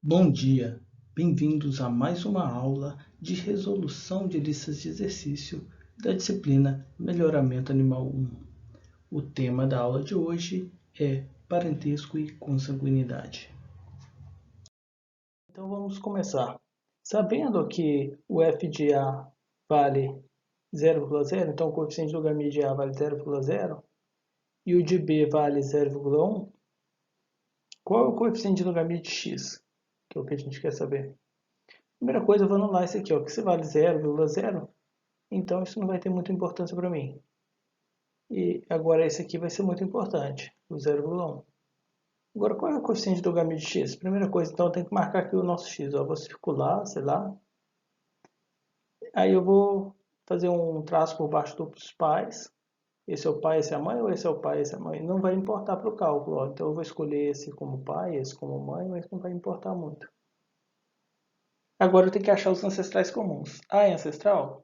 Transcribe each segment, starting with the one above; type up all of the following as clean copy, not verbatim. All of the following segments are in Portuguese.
Bom dia, bem-vindos a mais uma aula de resolução de listas de exercício da disciplina Melhoramento Animal 1. O tema da aula de hoje é parentesco e consanguinidade. Então vamos começar. Sabendo que o f de A vale 0,0, então o coeficiente do gamete de A vale 0,0 e o de B vale 0,1, qual é o coeficiente do gamete de X? Que é o que a gente quer saber. Primeira coisa, eu vou anular esse aqui, ó, que se vale 0,0, então isso não vai ter muita importância para mim. E agora esse aqui vai ser muito importante, o 0,1. Agora, qual é o coeficiente do gamete de x? Primeira coisa, então, eu tenho que marcar aqui o nosso x. Ó, vou circular, sei lá. Aí eu vou fazer um traço por baixo dos pais. Esse é o pai, esse é a mãe, ou esse é o pai, esse é a mãe? Não vai importar para o cálculo. Ó. Então eu vou escolher esse como pai, esse como mãe, mas não vai importar muito. Agora eu tenho que achar os ancestrais comuns. A é ancestral?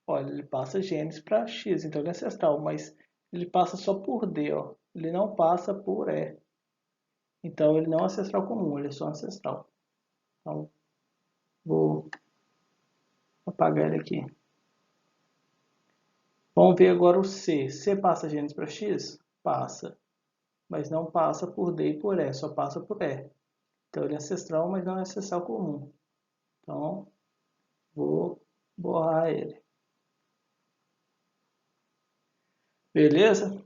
Olha, ele passa genes para X, então ele é ancestral, mas ele passa só por D, ó. Ele não passa por E. Então ele não é ancestral comum, ele é só ancestral. Então vou apagar ele aqui. Vamos ver agora o C. C passa genes para X? Passa, mas não passa por D e por E, só passa por E. Então ele é ancestral, mas não é ancestral comum. Então vou borrar ele. Beleza?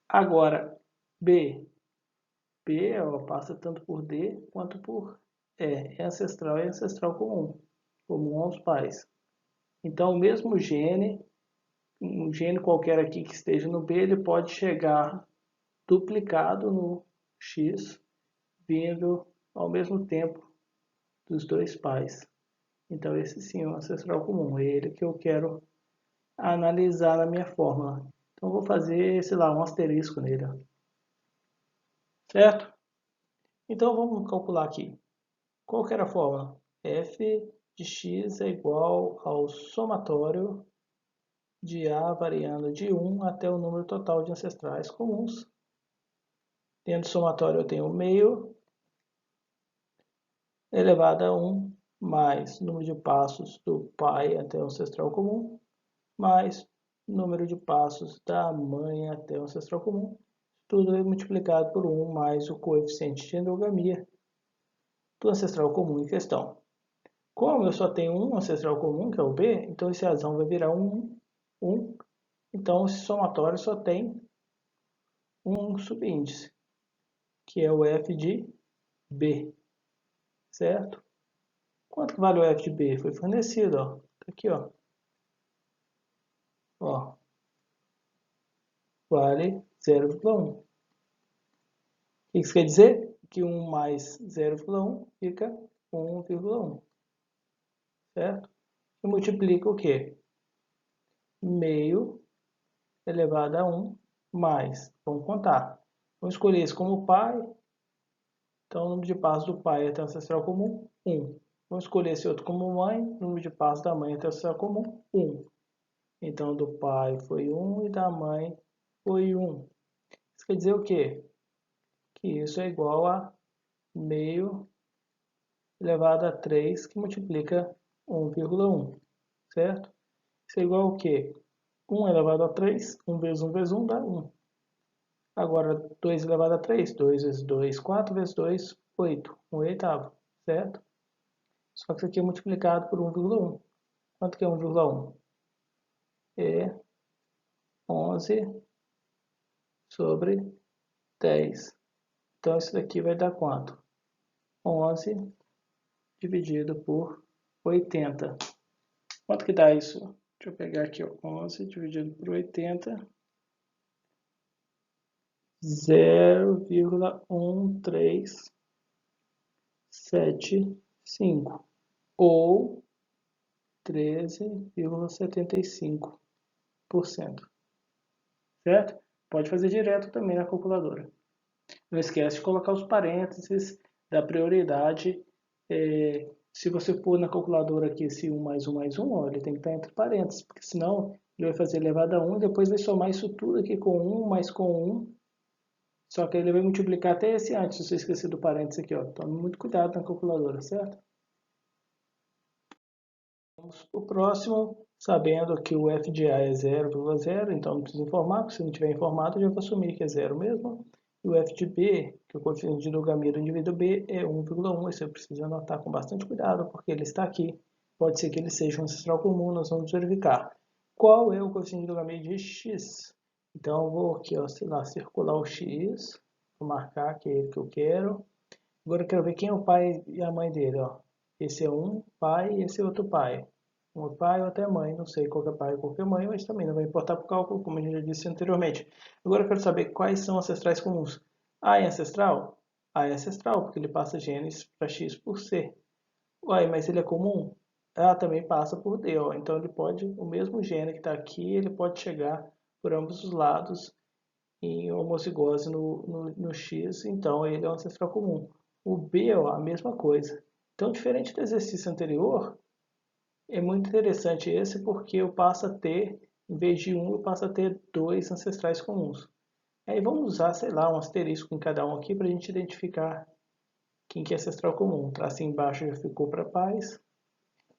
Agora B. B ó, passa tanto por D quanto por E. É ancestral e ancestral comum. Comum aos pais. Então, o mesmo gene, um gene qualquer aqui que esteja no B, ele pode chegar duplicado no X, vindo ao mesmo tempo dos dois pais. Então, esse sim é um ancestral comum. É ele que eu quero analisar na minha fórmula. Então, vou fazer, sei lá, um asterisco nele. Certo? Então, vamos calcular aqui. Qual que era a fórmula? F de x é igual ao somatório de A variando de 1 até o número total de ancestrais comuns. Dentro do somatório eu tenho o meio elevado a 1 mais número de passos do pai até o ancestral comum, mais número de passos da mãe até o ancestral comum. Tudo é multiplicado por 1 mais o coeficiente de endogamia do ancestral comum em questão. Como eu só tenho um ancestral comum, que é o B, então esse razão vai virar 1. Então esse somatório só tem um subíndice, que é o f de B, certo? Quanto que vale o f de B? Foi fornecido, ó. Tá aqui, ó. Ó, vale 0,1. O que isso quer dizer? Que 1 mais 0,1 fica 1,1, certo? E multiplica o quê? Meio elevado a 1 mais, vamos contar. Vamos escolher esse como pai, então o número de passos do pai até o ancestral comum, 1. Vamos escolher esse outro como mãe, número de passos da mãe até o ancestral comum, 1. Então do pai foi 1 e da mãe foi 1. Isso quer dizer o quê? Que isso é igual a meio elevado a 3, que multiplica 1,1, certo? Isso é igual ao quê? 1 elevado a 3, 1 vezes 1 vezes 1 dá 1. Agora, 2 elevado a 3, 2 vezes 2, 4 vezes 2, 8, 1 oitavo, certo? Só que isso aqui é multiplicado por 1,1. Quanto que é 1,1? É 11 sobre 10. Então, isso daqui vai dar quanto? 11 dividido por 80. Quanto que dá isso? Deixa eu pegar aqui, ó. 11 dividido por 80. 0,1375 ou 13,75%. Certo? Pode fazer direto também na calculadora. Não esquece de colocar os parênteses, da prioridade. Se você pôr na calculadora aqui esse 1 mais 1 mais 1, ó, ele tem que estar entre parênteses, porque senão ele vai fazer elevado a 1 e depois vai somar isso tudo aqui com 1 mais com 1, Só que ele vai multiplicar até esse antes, se você esquecer do parênteses aqui, ó. Tome muito cuidado na calculadora, certo? Vamos para o próximo, sabendo que o f de A é 0,0, então não precisa informar, porque se não tiver informado, eu já vou assumir que é 0 mesmo. E o f de B, que é o coeficiente de endogamia do indivíduo B, é 1,1. Isso eu preciso anotar com bastante cuidado, porque ele está aqui. Pode ser que ele seja um ancestral comum, nós vamos verificar. Qual é o coeficiente de endogamia de x? Então eu vou aqui, ó, sei lá, circular o x, vou marcar que é ele que eu quero. Agora eu quero ver quem é o pai e a mãe dele, ó. Esse é um pai e esse é outro pai. Um pai ou até mãe, não sei qual que é pai ou qual que é mãe, mas também não vai importar para o cálculo, como a gente já disse anteriormente. Agora eu quero saber quais são ancestrais comuns. A é ancestral? A é ancestral, porque ele passa genes para X por C. Uai, mas ele é comum? A também passa por D, ó. Então ele pode, o mesmo gene que está aqui, ele pode chegar por ambos os lados em homozigose no X, então ele é um ancestral comum. O B, ó, a mesma coisa. Então, diferente do exercício anterior, é muito interessante esse porque eu passo a ter, em vez de um, eu passo a ter dois ancestrais comuns. Aí vamos usar, sei lá, um asterisco em cada um aqui para a gente identificar quem que é ancestral comum. Traço embaixo já ficou para pais.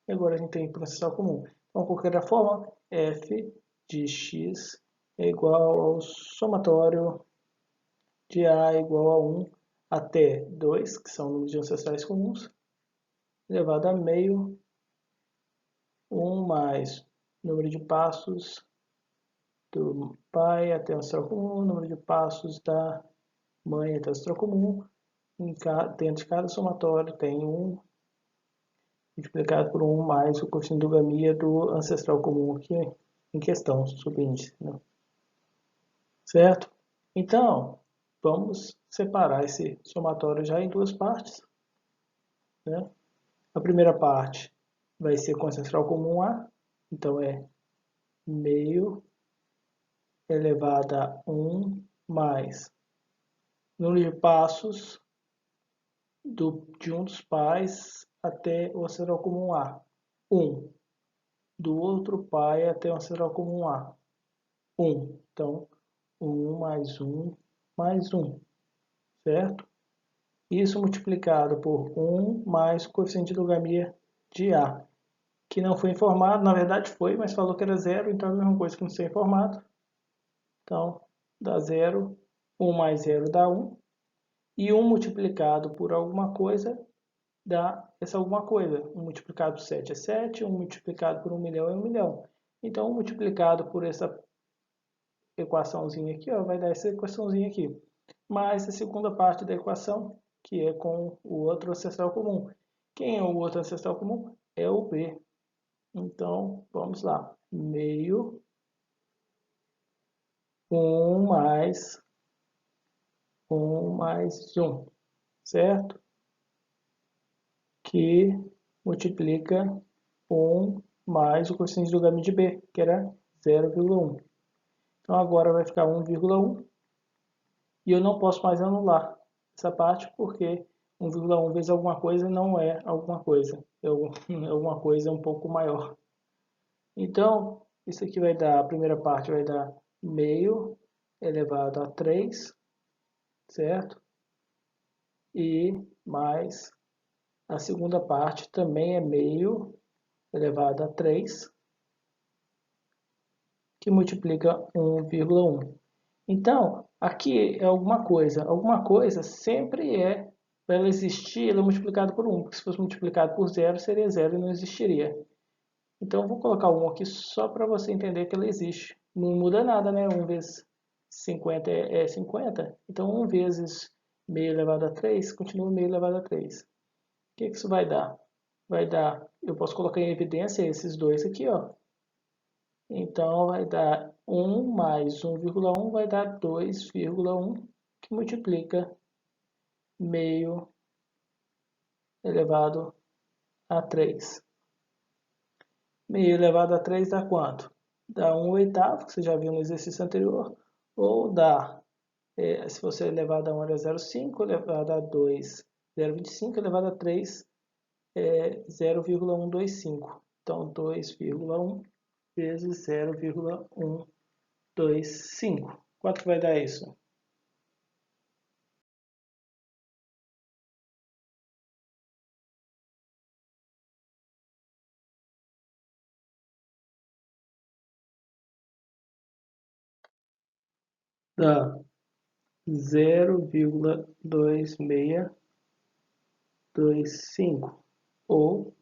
E agora a gente tem para o ancestral comum. Então, de qualquer forma, f de x é igual ao somatório de A igual a 1 até 2, que são números de ancestrais comuns, elevado a meio, 1 mais número de passos do pai até o ancestral comum, número de passos da mãe até o ancestral comum. Dentro de cada somatório tem 1 multiplicado por 1 mais o coeficiente de endogamia do ancestral comum aqui em questão, subíndice, né? Certo? Então, vamos separar esse somatório já em duas partes, né? A primeira parte vai ser com ancestral comum A, então é meio elevado a 1 mais número de passos de um dos pais até o ancestral comum A. 1. Do outro pai até o ancestral comum A. 1. Então, 1 mais 1 mais 1, certo? Isso multiplicado por 1 mais o coeficiente de endogamia de A, que não foi informado, na verdade foi, mas falou que era 0, então é a mesma coisa que não ser informado. Então, dá 0, 1 mais 0 dá 1, e 1 multiplicado por alguma coisa dá essa alguma coisa. 1 multiplicado por 7 é 7, 1 multiplicado por 1 milhão é 1 milhão. Então, 1 multiplicado por essa equaçãozinha aqui, ó, vai dar essa equaçãozinha aqui. Mais a segunda parte da equação, que é com o outro ancestral comum. Quem é o outro ancestral comum? É o B. Então, vamos lá. Meio 1 mais 1 mais 1, certo? Que multiplica 1 mais o coeficiente do gama de B, que era 0,1. Então agora vai ficar 1,1 e eu não posso mais anular essa parte porque 1,1 vezes alguma coisa não é alguma coisa, é alguma coisa um pouco maior. Então, isso aqui vai dar, a primeira parte vai dar meio elevado a 3, certo? E mais a segunda parte também é meio elevado a 3, que multiplica 1,1. Então, aqui é alguma coisa. Alguma coisa sempre é, para ela existir, ela é multiplicada por 1. Porque se fosse multiplicado por 0, seria 0 e não existiria. Então, eu vou colocar 1 aqui só para você entender que ela existe. Não muda nada, né? 1 vezes 50 é 50. Então, 1 vezes meio elevado a 3 continua meio elevado a 3. O que isso vai dar? Vai dar, eu posso colocar em evidência esses dois aqui, ó. Então, vai dar 1 mais 1,1 vai dar 2,1, que multiplica meio elevado a 3. Meio elevado a 3 dá quanto? Dá 1 oitavo, que você já viu no exercício anterior, ou dá, se você elevado a 1 é 0,5, elevado a 2, 0,25, elevado a 3 é 0,125. Então, 2,1 vezes 0,125. Quanto vai dar isso? dá 0,2625 ou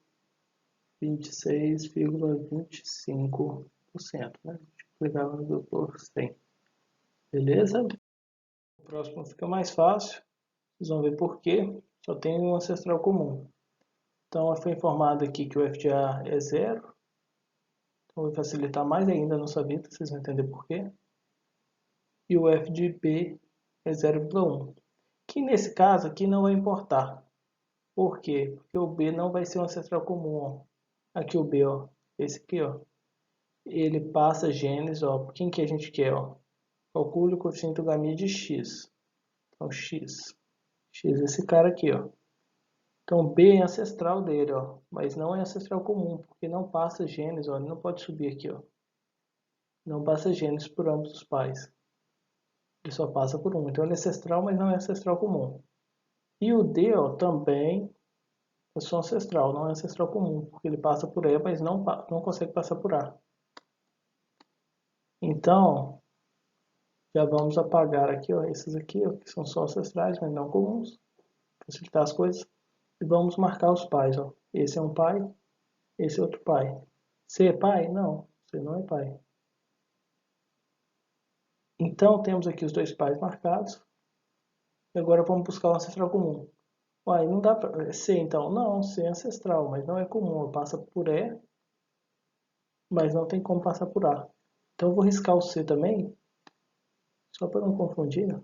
26,25%, né? Multiplicar por 100. Beleza? O próximo fica mais fácil. Vocês vão ver por quê. Só tem um ancestral comum. Então, foi informado aqui que o f de A é 0. Então, vai facilitar mais ainda a nossa vida. Vocês vão entender por quê. E o f de B é 0,1. Que nesse caso aqui não vai importar. Por quê? Porque o B não vai ser um ancestral comum. Ó. Aqui o B, ó. Esse aqui, ó. Ele passa genes, ó. Quem que a gente quer, ó? Calcule o coeficiente do gaminha de x. Então, x. X é esse cara aqui, ó. Então, B é ancestral dele, ó. Mas não é ancestral comum, porque não passa genes, ó. Ele não pode subir aqui, ó. Não passa genes por ambos os pais. Ele só passa por um. Então, ele é ancestral, mas não é ancestral comum. E o D, ó, também é só ancestral, não é ancestral comum, porque ele passa por E, mas não consegue passar por A. Então, já vamos apagar aqui, ó, esses aqui, ó, que são só ancestrais, mas não comuns, facilitar as coisas. E vamos marcar os pais, ó. Esse é um pai, esse é outro pai. C é pai? Não, C não é pai. Então, temos aqui os dois pais marcados. E agora vamos buscar o ancestral comum. Uai, não dá para... C, então? Não, C é ancestral, mas não é comum. Passa por E, mas não tem como passar por A. Então, eu vou riscar o C também, só para não confundir.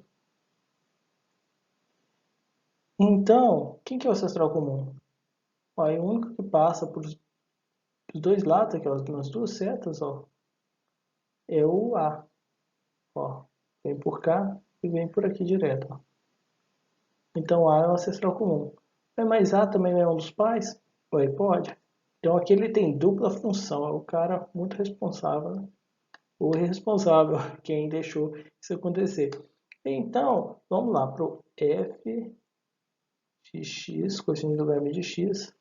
Então, quem que é o ancestral comum? Uai, o único que passa por os dois lados, aqui, ó, nas duas setas, ó, é o A. Ó, vem por cá e vem por aqui direto. Ó. Então, A é o ancestral comum. Mas A também não é um dos pais? Ué, pode. Então, aqui ele tem dupla função. É o cara muito responsável, né? Ou irresponsável, quem deixou isso acontecer. Então, vamos lá para o f de x, coeficiente do gamet de x,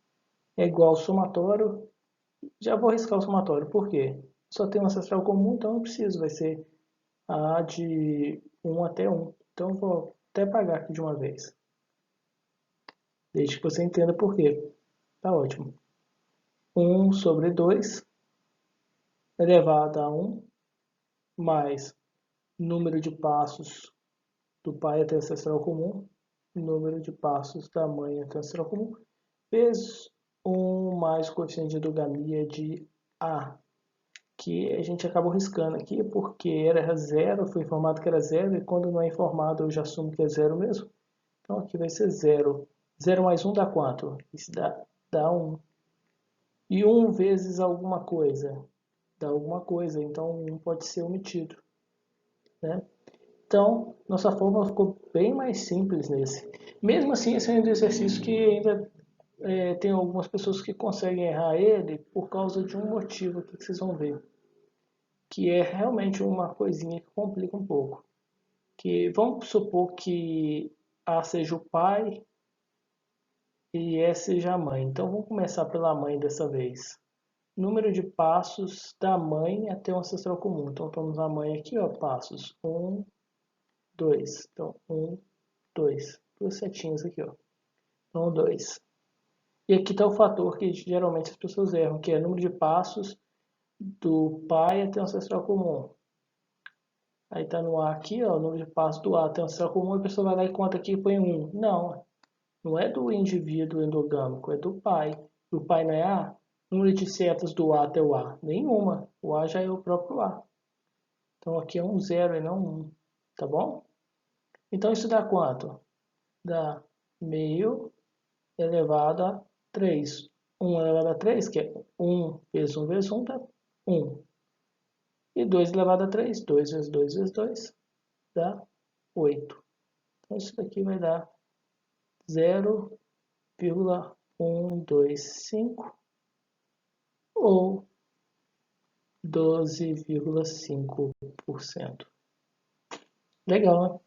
é igual ao somatório. Já vou riscar o somatório, por quê? Só tem um ancestral comum, então não preciso, vai ser a de 1 até 1. Então, vou até apagar aqui de uma vez. Desde que você entenda por quê. Tá ótimo. 1 sobre 2 elevado a 1 mais número de passos do pai até o ancestral comum, número de passos da mãe até o ancestral comum, vezes 1 mais o coeficiente de endogamia de A, que a gente acabou riscando aqui porque era 0, foi informado que era 0, e quando não é informado eu já assumo que é 0 mesmo. Então aqui vai ser 0. 0 mais 1 dá quanto? Isso dá 1. E 1 vezes alguma coisa dá alguma coisa, então 1 pode ser omitido. Né? Então, nossa fórmula ficou bem mais simples nesse. Mesmo assim, esse é um exercício que ainda tem algumas pessoas que conseguem errar ele por causa de um motivo aqui que vocês vão ver. Que é realmente uma coisinha que complica um pouco. Que vamos supor que A seja o pai e E seja a mãe. Então, vamos começar pela mãe dessa vez. Número de passos da mãe até o ancestral comum. Então, temos a mãe aqui, ó, passos. 1, 2. Então, 1, 2. Duas setinhas aqui, ó. Então, 2. E aqui está o fator que geralmente as pessoas erram, que é o número de passos do pai até o ancestral comum. Aí está no A aqui, ó, o número de passos do A até o ancestral comum, a pessoa vai lá e conta aqui e põe 1. Não, não é do indivíduo endogâmico, é do pai. O pai não é A? Número de setas do A até o A? Nenhuma. O A já é o próprio A. Então aqui é um 0 e não 1. Tá bom? Então isso dá quanto? Dá meio elevado a 3. 1 elevado a 3, que é 1 vezes 1 vezes 1, dá 1. E 2 elevado a 3, 2 vezes 2 vezes 2, dá 8. Então isso daqui vai dar 0,125 ou 12,5%. Legal, né?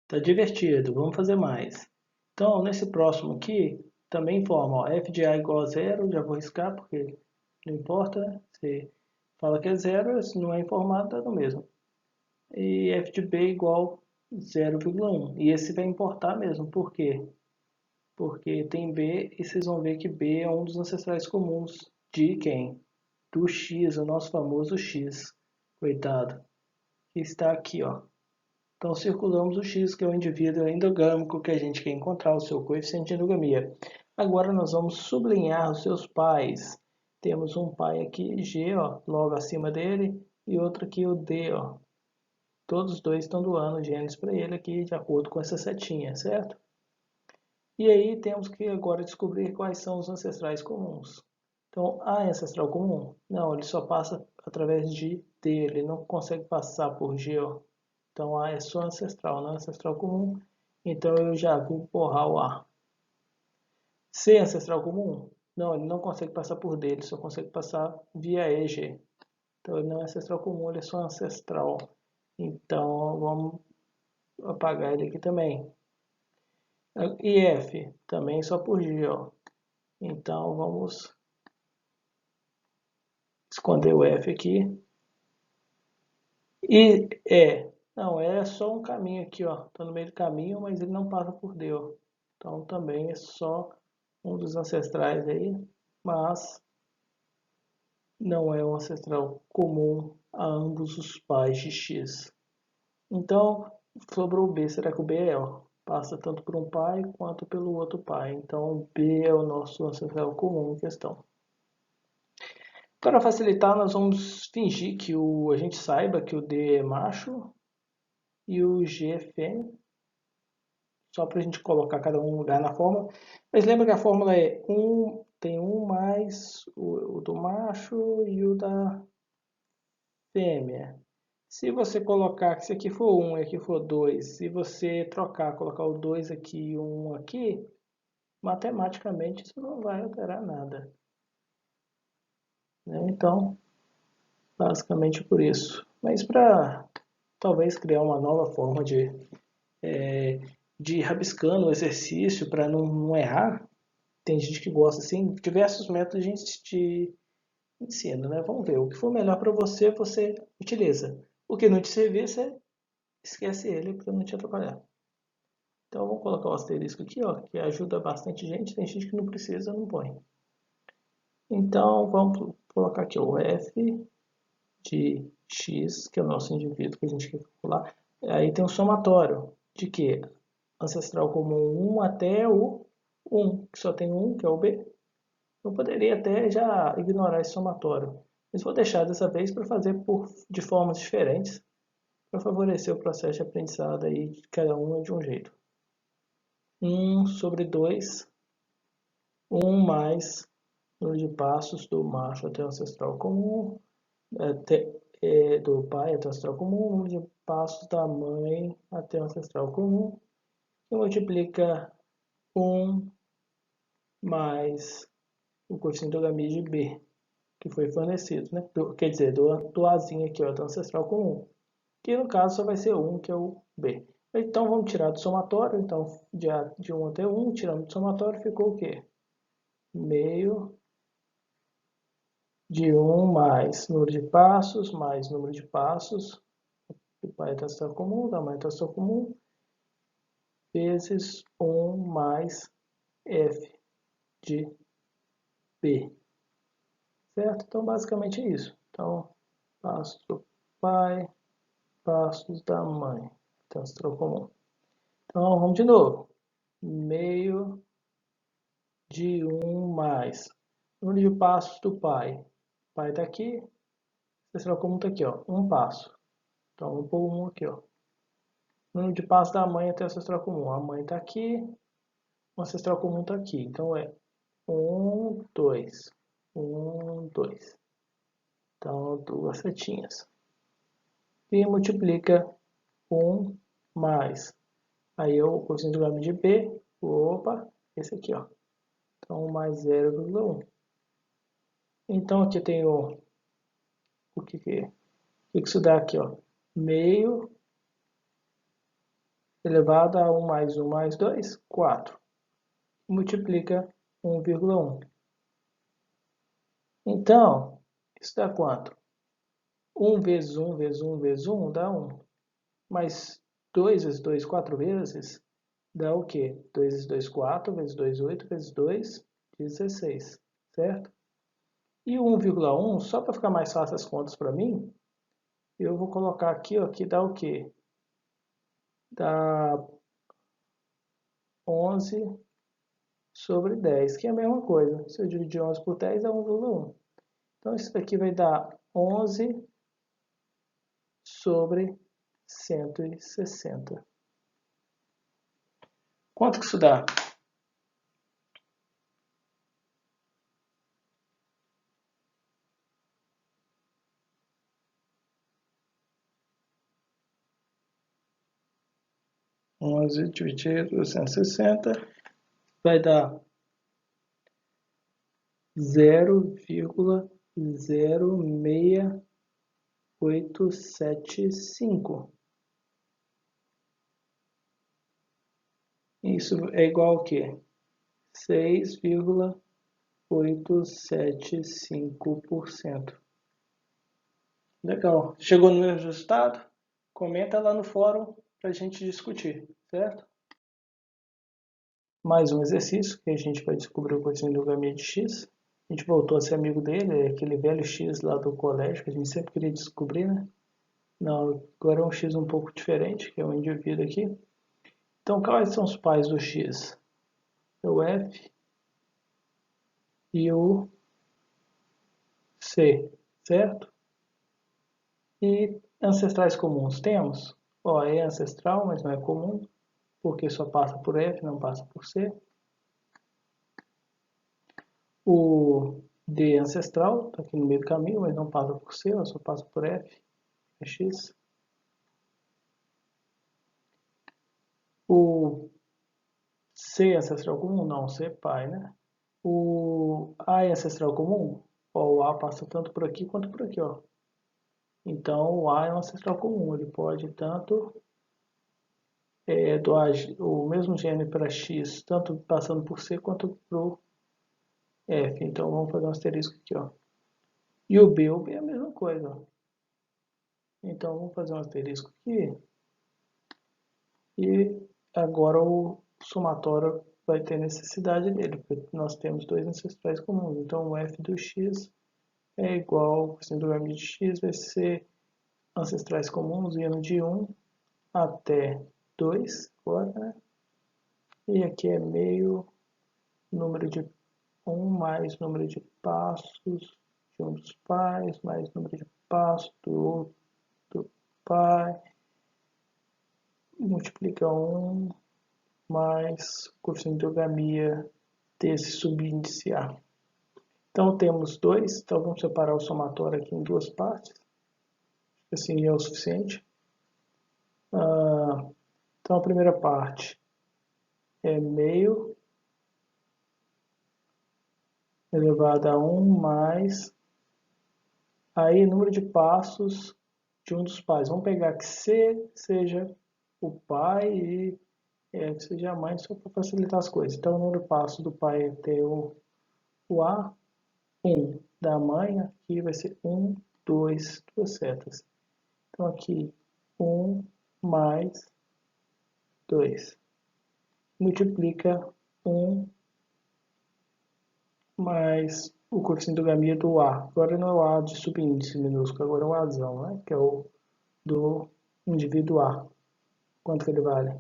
Tá divertido, vamos fazer mais. Então, nesse próximo aqui, também informa, ó, f de A igual a 0, já vou riscar porque não importa, né? Se fala que é 0, se não é informado, dá no mesmo. e f de b igual 0,1. E esse vai importar mesmo, por quê? Porque tem b e vocês vão ver que b é um dos ancestrais comuns de quem? Do x, o nosso famoso x, coitado, que está aqui, ó. Então circulamos o x, que é o indivíduo endogâmico que a gente quer encontrar, o seu coeficiente de endogamia. Agora nós vamos sublinhar os seus pais. Temos um pai aqui, G, ó, logo acima dele, e outro aqui, o D, ó. Todos os dois estão doando genes para ele aqui, de acordo com essa setinha, certo? E aí temos que agora descobrir quais são os ancestrais comuns. Então, A é ancestral comum? Não, ele só passa através de D, ele não consegue passar por G, ó. Então, A é só ancestral, não é ancestral comum. Então, eu já vou borrar o A. C é ancestral comum? Não, ele não consegue passar por D, ele só consegue passar via EG. Então, ele não é ancestral comum, ele é só ancestral. Então, vamos apagar ele aqui também. E F, também só por G, ó. Então, vamos esconder o F aqui. E não, é só um caminho aqui, ó. Tá no meio do caminho, mas ele não passa por D, ó. Então, também é só um dos ancestrais aí, mas não é um ancestral comum a ambos os pais de X. Então, sobrou o B. Será que o B é, ó? Passa tanto por um pai quanto pelo outro pai. Então, B é o nosso ancestral comum em questão. Para facilitar, nós vamos fingir que a gente saiba que o D é macho e o G é fêmea, só para a gente colocar cada um no lugar na fórmula. Mas lembra que a fórmula é tem um mais o do macho e o da fêmea. Se você colocar que esse aqui for 1 e aqui for 2, se você trocar, colocar o 2 aqui e o 1 aqui, matematicamente isso não vai alterar nada. Né? Então, basicamente por isso. Mas para talvez criar uma nova forma de ir rabiscando o exercício para não errar, tem gente que gosta assim, diversos métodos a gente te ensina, né? Vamos ver, o que for melhor para você, você utiliza. O que não te servir, você esquece ele para não te atrapalhar. Então vamos colocar o asterisco aqui, ó, que ajuda bastante gente, tem gente que não precisa, não põe. Então vamos colocar aqui o f de x, que é o nosso indivíduo que a gente quer calcular. Aí tem um somatório de que? Ancestral comum 1 até o 1, que só tem um, que é o b. Eu poderia até já ignorar esse somatório, mas vou deixar dessa vez para fazer de formas diferentes, para favorecer o processo de aprendizado aí de cada um de um jeito. 1 sobre 2, 1 mais número de passos do macho até o ancestral comum, do pai até o ancestral comum, número de passos da mãe até o ancestral comum, e multiplica 1 mais o coeficiente de endogamia de B, que foi fornecido, né? Quer dizer, do Azinho aqui, ó, do ancestral comum, que no caso só vai ser 1, que é o B. Então vamos tirar do somatório, então de 1 até 1, tiramos do somatório, ficou o quê? Meio de 1 mais número de passos, mais número de passos, do pai até o ancestral comum, da mãe até o ancestral comum, vezes 1 mais F de B. Certo? Então, basicamente é isso. Então, passos do pai, passos da mãe. Então, se trocou comum. Então, vamos de novo. Meio de 1 mais número de passos do pai. O pai está aqui, ancestral comum está aqui, ó, um passo. Então, vou pôr 1 aqui, ó. Número de passos da mãe até o ancestral comum. A mãe está aqui, o ancestral comum está aqui. Então, é 1, 2. 1, 2. Então, duas setinhas. E multiplica 1 mais. Aí eu, o coeficiente de de B, opa, esse aqui, ó. Então, mais 0,1. Então, aqui tem o que isso dá aqui, ó? Meio elevado a 1 mais 2, 4. Multiplica 1,1. Então, isso dá quanto? 1 vezes 1 vezes 1 vezes 1 dá 1. mais 2 vezes 2, 4 vezes, dá o quê? 2 vezes 2, 4, vezes 2, 8, vezes 2, 16, certo? E o 1,1, só para ficar mais fácil as contas para mim, eu vou colocar aqui, ó, que dá o quê? Dá 11 sobre 10, que é a mesma coisa. Se eu dividir 11 por 10, dá 1,1. Então, isso daqui vai dar 11 sobre 160. Quanto que isso dá? Onze dividido por 160 vai dar 0,06875. Isso é igual ao quê? 6,875%. Legal. Chegou no mesmo resultado? Comenta lá no fórum para a gente discutir, certo? Mais um exercício que a gente vai descobrir o coeficiente do gamete de x. A gente voltou a ser amigo dele, é aquele velho x lá do colégio que a gente sempre queria descobrir, né? Não, agora é um x um pouco diferente, que é um indivíduo aqui. Então, quais são os pais do x? É o f e o c, certo? E ancestrais comuns temos? Ó, é ancestral, mas não é comum, porque só passa por f, não passa por c. O D ancestral está aqui no meio do caminho, mas não passa por C, ela só passa por F, é X. O C ancestral comum? Não, C é pai, né? O A é ancestral comum? Ó, o A passa tanto por aqui quanto por aqui, ó. Então, o A é um ancestral comum, ele pode tanto doar o mesmo gene para X, tanto passando por C quanto por F. Então, vamos fazer um asterisco aqui, ó. E o B é a mesma coisa, ó. Então, vamos fazer um asterisco aqui. E agora o somatório vai ter necessidade dele, porque nós temos dois ancestrais comuns. Então, o f do x é igual, o do m de x vai ser ancestrais comuns indo de 1 até 2, agora, né? E aqui é meio número de 1 mais número de passos de um dos pais, mais número de passos do outro pai, multiplica 1 mais o coeficiente de endogamia desse subíndice A. Então, temos dois, então vamos separar o somatório aqui em duas partes, assim é o suficiente. Então, a primeira parte é meio elevado a 1 mais, aí número de passos de um dos pais. Vamos pegar que C seja o pai e F seja a mãe, só para facilitar as coisas. Então, o número de passos do pai até o A, 1 da mãe, aqui vai ser 1, 2, duas setas. Então, aqui, 1 mais 2. Multiplica 1 mais o coeficiente do gamia do A. Agora não é o A de subíndice minúsculo, agora é o Azão, né? Que é o do indivíduo A. Quanto que ele vale?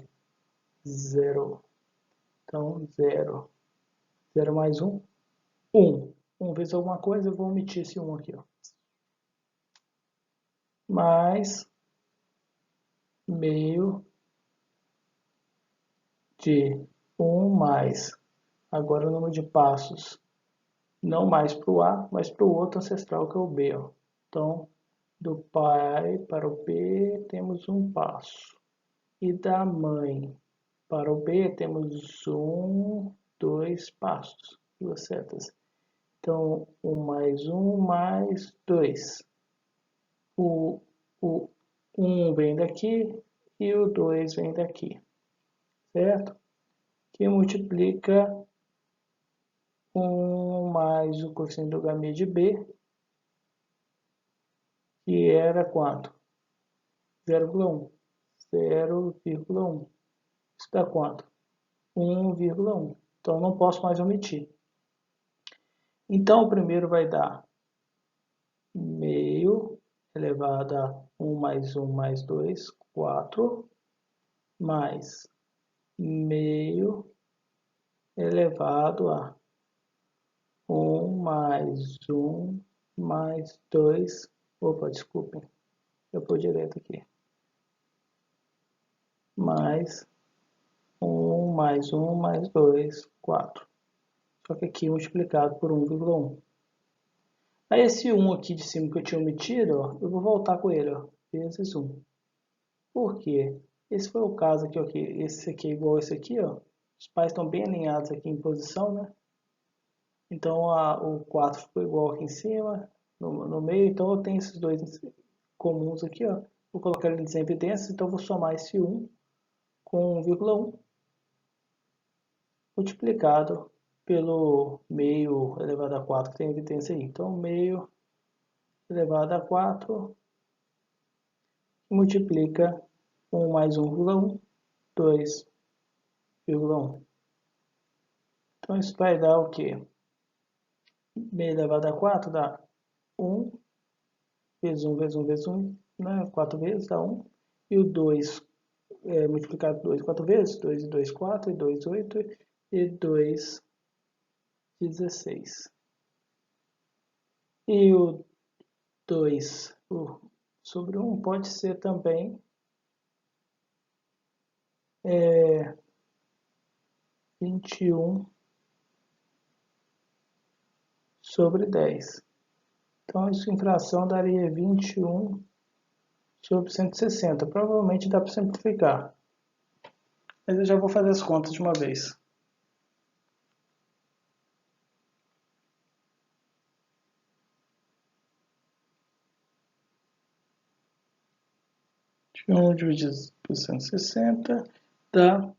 0. Então, 0. 0 mais 1, 1. 1 vezes alguma coisa, eu vou omitir esse 1 aqui, ó. Mais meio de 1 mais, agora o número de passos, não mais para o A, mas para o outro ancestral que é o B. Ó. Então, do pai para o B temos um passo. E da mãe para o B temos 1, 2 passos, duas setas. Então, 1 mais 2. O 1 vem daqui e o 2 vem daqui, certo? Que multiplica 1 mais o coeficiente do gamete de B, que era quanto? 0,1, 0,1. Isso dá quanto? 1,1. Então, não posso mais omitir. Então, o primeiro vai dar meio elevado a 1 mais 1 mais 2, 4, mais meio elevado a 1 mais 1 mais 2. Opa, desculpem. Eu vou direto aqui. Mais 1 mais 1 mais 2, 4. Só que aqui multiplicado por 1,1. Aí esse 1 aqui de cima que eu tinha omitido, ó, eu vou voltar com ele, ó, vezes 1. Por quê? Esse foi o caso aqui, ó, que esse aqui é igual a esse aqui, ó. Os pais estão bem alinhados aqui em posição, né? Então o 4 ficou igual aqui em cima, no meio, então eu tenho esses dois comuns aqui, ó. Vou colocar eles em evidência, então eu vou somar esse 1 com 1,1 multiplicado pelo meio elevado a 4 que tem evidência aí. Então meio elevado a 4 multiplica 1 mais 1,1, 2,1. Então isso vai dar o quê? Meio elevado a 4 dá 1 vezes 1 vezes 1 vezes 1, né? 4 vezes dá 1. E o 2 multiplicado por 2 4 vezes, 2 e 2, 4, e 2, 8, e 2, 16. E o 2 sobre 1 pode ser também 21 sobre 10. Então, isso em fração daria 21 sobre 160. Provavelmente dá para simplificar. Mas eu já vou fazer as contas de uma vez. 21 dividido por 160 dá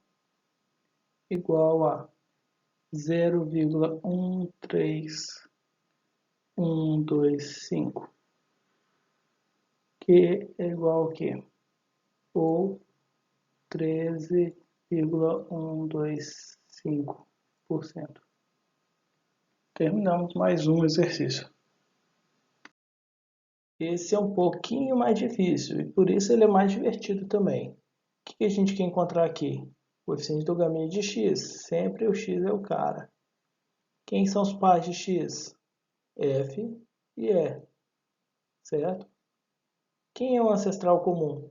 igual a 0,13125, que é igual ao quê? Ou 13,125%. Terminamos mais um exercício. Esse é um pouquinho mais difícil e por isso ele é mais divertido também. O que a gente quer encontrar aqui? O coeficiente do gaminho de x. Sempre o x é o cara. Quem são os pais de x? F e E, certo? Quem é o ancestral comum?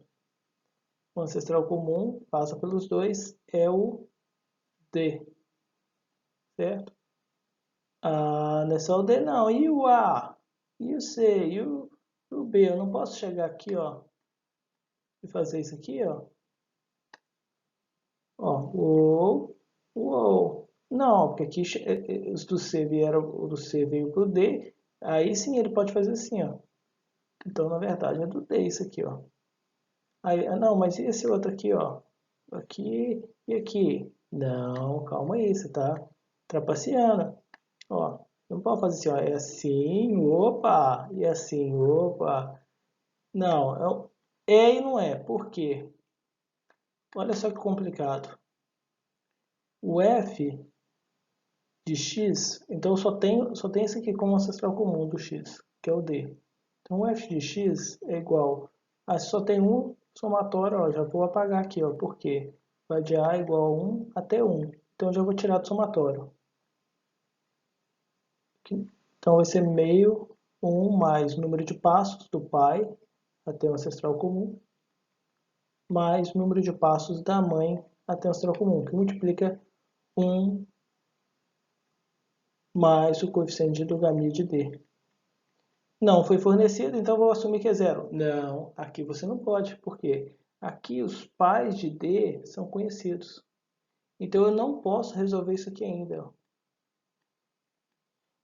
O ancestral comum passa pelos dois, é o D, certo? Ah, não é só o D não. E o A? E o C? E o B? Eu não posso chegar aqui, ó, e fazer isso aqui, ó. Ó, uou. Não, porque aqui os do C vieram, o do C veio pro D, aí sim ele pode fazer assim, ó. Então, na verdade, é do D isso aqui, ó. Aí, não, mas e esse outro aqui, ó? Aqui e aqui. Não, calma aí, você tá trapaceando. Ó, não pode fazer assim, ó. É assim, opa, e assim, opa. Não, é e não é. Por quê? Olha só que complicado. O f de x, então só tem esse aqui como ancestral comum do x, que é o d. Então o f de x é igual a, só tem um somatório, ó, já vou apagar aqui, ó, porque vai de a igual a 1 até 1. Então eu já vou tirar do somatório. Então vai ser meio 1 mais o número de passos do pai até o ancestral comum, mais o número de passos da mãe até o ancestral comum, que multiplica 1 mais o coeficiente do gaminho de D. Não foi fornecido, então vou assumir que é zero. Não, aqui você não pode, porque aqui os pais de D são conhecidos. Então eu não posso resolver isso aqui ainda.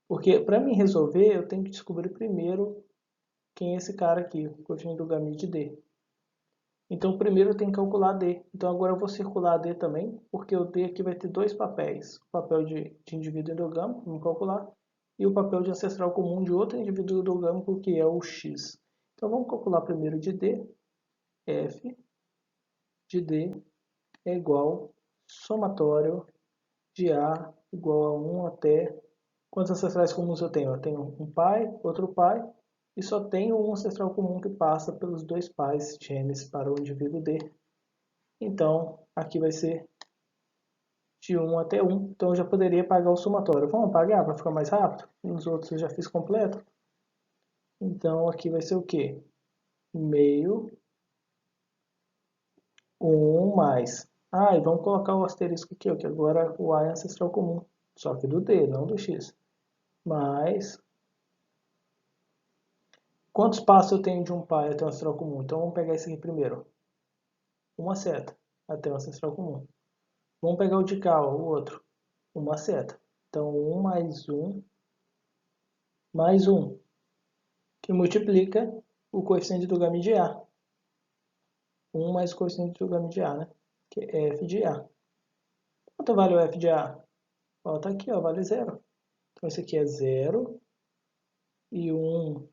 Porque para mim resolver, eu tenho que descobrir primeiro quem é esse cara aqui, o coeficiente do gaminho de D. Então primeiro eu tenho que calcular D. Então agora eu vou circular D também, porque o D aqui vai ter dois papéis. O papel de indivíduo endogâmico, vamos calcular, e o papel de ancestral comum de outro indivíduo endogâmico, que é o X. Então vamos calcular primeiro de D, F, de D é igual somatório de A igual a 1 até... Quantos ancestrais comuns eu tenho? Eu tenho um pai, outro pai, e só tenho um ancestral comum que passa pelos dois pais genes para o indivíduo D. Então, aqui vai ser de 1 até 1. Então, eu já poderia pagar o somatório. Vamos apagar para ficar mais rápido? Nos outros eu já fiz completo. Então, aqui vai ser o quê? Meio 1 mais... Ah, e vamos colocar o asterisco aqui, ó, que agora o A é ancestral comum. Só que do D, não do X. Mais... Quantos passos eu tenho de um pai até o ancestral comum? Então, vamos pegar esse aqui primeiro. Uma seta até o ancestral comum. Vamos pegar o de cá, ó, o outro. Uma seta. Então, 1 mais 1, que multiplica o coeficiente do game de A. 1 mais o coeficiente do game de A, né? Que é f de A. Quanto vale o f de A? Ó, tá aqui, ó, vale 0. Então, esse aqui é 0. E 1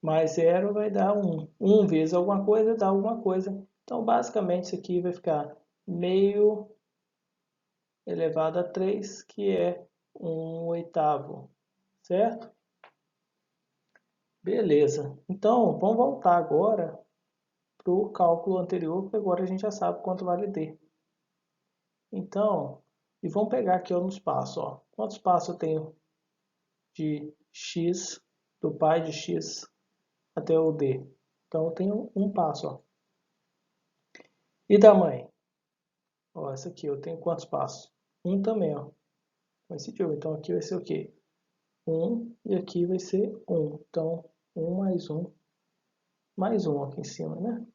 mais 0 vai dar 1. 1 vezes alguma coisa dá alguma coisa. Então, basicamente, isso aqui vai ficar meio elevado a 3, que é 1/8, certo? Beleza. Então, vamos voltar agora para o cálculo anterior, porque agora a gente já sabe quanto vale D. Então, e vamos pegar aqui ó, nos passos. Ó. Quantos passos eu tenho de x, do pai de x até o D? Então, eu tenho um passo. Ó. E da mãe? Ó, essa aqui, eu tenho quantos passos? Um também, ó. Coincidiu. Então, aqui vai ser o quê? 1 e aqui vai ser 1. Então, 1 mais 1 aqui em cima, né?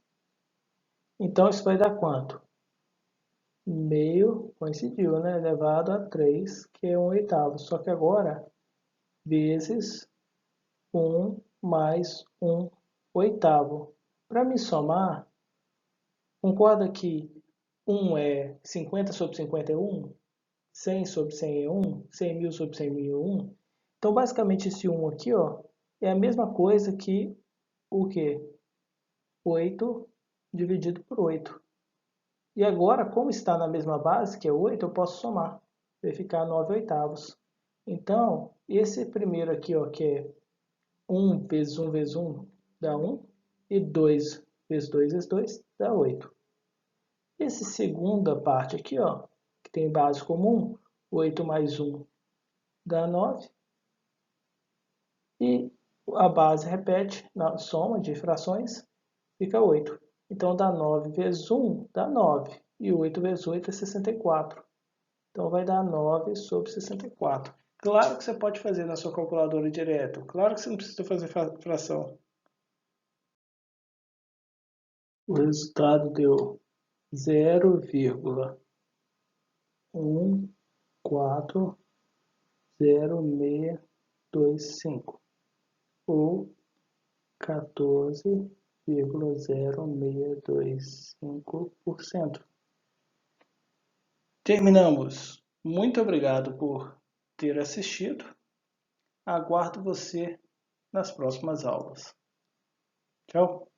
Então, isso vai dar quanto? Meio, coincidiu, né? Elevado a 3, que é 1/8. Só que agora, vezes 1 mais 1/8. Para me somar, concorda que 1 é 50 sobre 50 é 1? 100 sobre 100 é 1? 100.000 sobre 100.000 é 1? Então, basicamente, esse 1 aqui ó, é a mesma coisa que o quê? 8 dividido por 8. E agora, como está na mesma base, que é 8, eu posso somar. Vai ficar 9/8. Então, esse primeiro aqui, ó, que é 1 vezes 1 vezes 1 dá 1. E 2 vezes 2 vezes 2 dá 8. Essa segunda parte aqui, ó, que tem base comum, 8 mais 1 dá 9. E a base repete na soma de frações, fica 8. Então, dá 9 vezes 1 dá 9. E 8 vezes 8 é 64. Então, vai dar 9 sobre 64. Claro que você pode fazer na sua calculadora direto. Claro que você não precisa fazer fração. O resultado deu 0,1400625 ou 14,0625%. Terminamos. Muito obrigado por ter assistido. Aguardo você nas próximas aulas. Tchau!